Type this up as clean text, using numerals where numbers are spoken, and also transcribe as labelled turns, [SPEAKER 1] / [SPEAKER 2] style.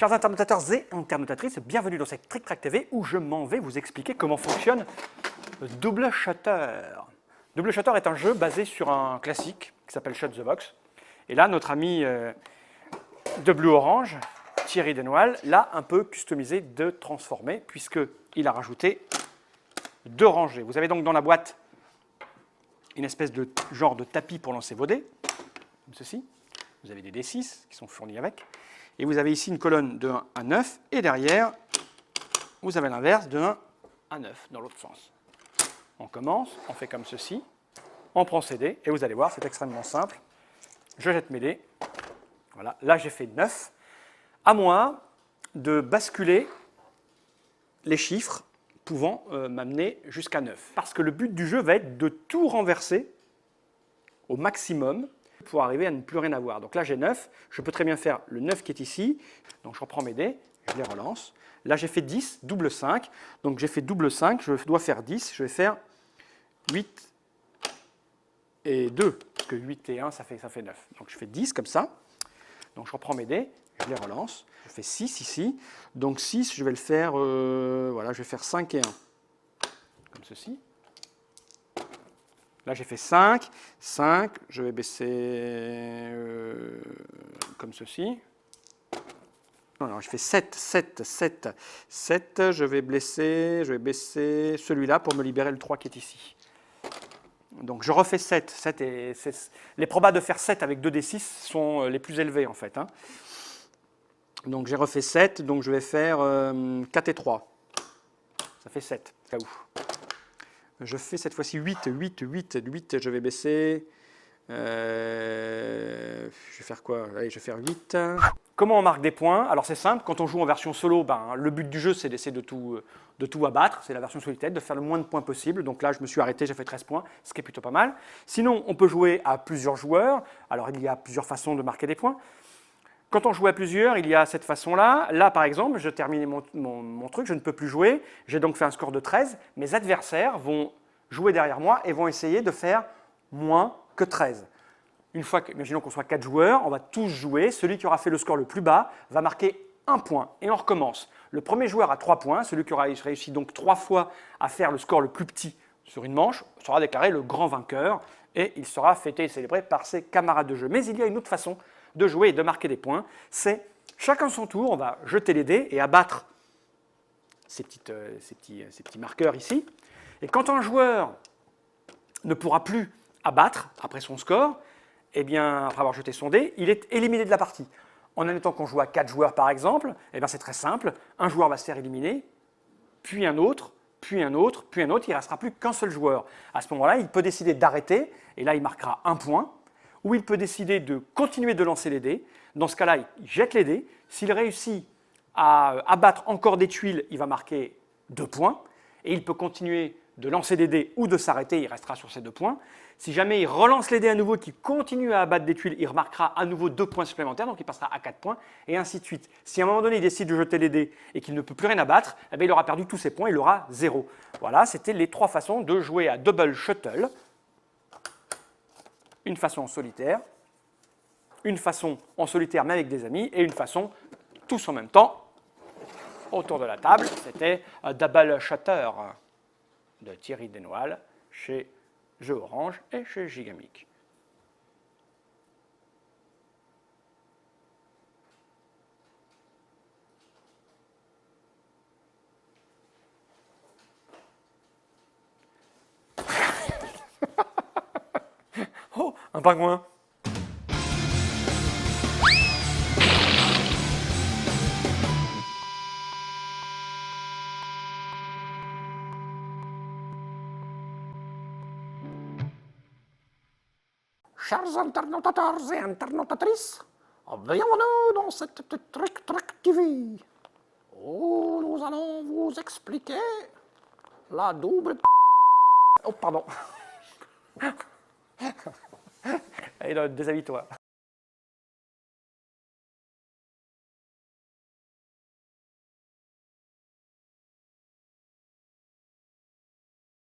[SPEAKER 1] Chers internautateurs et internautatrices, bienvenue dans cette Trick Track TV où je m'en vais vous expliquer comment fonctionne Double Shutter. Double Shutter est un jeu basé sur un classique qui s'appelle Shut the Box. Et là, notre ami de Blue Orange, Thierry Desnoal, l'a un peu customisé de transformer puisqu'il a rajouté 2 rangées. Vous avez donc dans la boîte une espèce de genre de tapis pour lancer vos dés, comme ceci. Vous avez des D6 qui sont fournis avec. Et vous avez ici une colonne de 1 à 9. Et derrière, vous avez l'inverse de 1 à 9 dans l'autre sens. On commence, on fait comme ceci. On prend ses dés et vous allez voir, c'est extrêmement simple. Je jette mes dés. Voilà, là j'ai fait 9. À moi de basculer les chiffres pouvant m'amener jusqu'à 9. Parce que le but du jeu va être de tout renverser au maximum pour arriver à ne plus rien avoir. Donc là j'ai 9, je peux très bien faire le 9 qui est ici, donc je reprends mes dés, je les relance. Là j'ai fait 10, double 5, donc j'ai fait double 5, je dois faire 10, je vais faire 8 et 2, parce que 8 et 1 ça fait 9. Donc je fais 10 comme ça, donc je reprends mes dés, je les relance, je fais 6 ici, donc 6 je vais le faire, voilà, je vais faire 5 et 1, comme ceci. Là, j'ai fait 5, 5, je vais baisser comme ceci. Non, je fais 7, 7, 7, 7, je vais baisser celui-là pour me libérer le 3 qui est ici. Donc, je refais 7. 7 et les probas de faire 7 avec 2d6 sont les plus élevés, en fait. Hein. Donc, j'ai refait 7, donc je vais faire 4 et 3. Ça fait 7, cas où. Je fais cette fois-ci 8, 8, 8, 8, je vais baisser. Je vais faire quoi? Allez, je vais faire 8. Comment on marque des points? Alors c'est simple, quand on joue en version solo, le but du jeu c'est d'essayer de tout abattre. C'est la version solitaire, de faire le moins de points possible. Donc là je me suis arrêté, j'ai fait 13 points, ce qui est plutôt pas mal. Sinon on peut jouer à plusieurs joueurs. Alors il y a plusieurs façons de marquer des points. Quand on joue à plusieurs, il y a cette façon-là. Là, par exemple, je termine mon truc, je ne peux plus jouer. J'ai donc fait un score de 13. Mes adversaires vont jouer derrière moi et vont essayer de faire moins que 13. Une fois que, imaginons qu'on soit 4 joueurs, on va tous jouer. Celui qui aura fait le score le plus bas va marquer 1 point. Et on recommence. Le premier joueur a 3 points. Celui qui aura réussi donc 3 fois à faire le score le plus petit sur une manche sera déclaré le grand vainqueur. Et il sera fêté et célébré par ses camarades de jeu. Mais il y a une autre façon de jouer et de marquer des points, c'est chacun son tour, on va jeter les dés et abattre ces petits marqueurs ici. Et quand un joueur ne pourra plus abattre après son score, eh bien, après avoir jeté son dé, il est éliminé de la partie. En admettant qu'on joue à 4 joueurs par exemple, eh bien c'est très simple, un joueur va se faire éliminer, puis un autre, puis un autre, puis un autre, il ne restera plus qu'un seul joueur. À ce moment-là, il peut décider d'arrêter, et là il marquera 1 point, ou il peut décider de continuer de lancer les dés. Dans ce cas-là, il jette les dés. S'il réussit à abattre encore des tuiles, il va marquer 2 points. Et il peut continuer de lancer des dés ou de s'arrêter, il restera sur ces 2 points. Si jamais il relance les dés à nouveau, qu'il continue à abattre des tuiles, il remarquera à nouveau 2 points supplémentaires, donc il passera à 4 points, et ainsi de suite. Si à un moment donné, il décide de jeter les dés et qu'il ne peut plus rien abattre, eh bien, il aura perdu tous ses points, il aura 0. Voilà, c'était les 3 façons de jouer à Double Shuttle. Une façon en solitaire, une façon en solitaire mais avec des amis, et une façon tous en même temps autour de la table. C'était Double Shutter de Thierry Desnoal chez Jeux Orange et chez Gigamic. Oh, un pingouin! Chers internautateurs et internautatrices, bienvenue dans cette petite Trick Track TV où nous allons vous expliquer la double... Oh, pardon. Allez, déshabille-toi.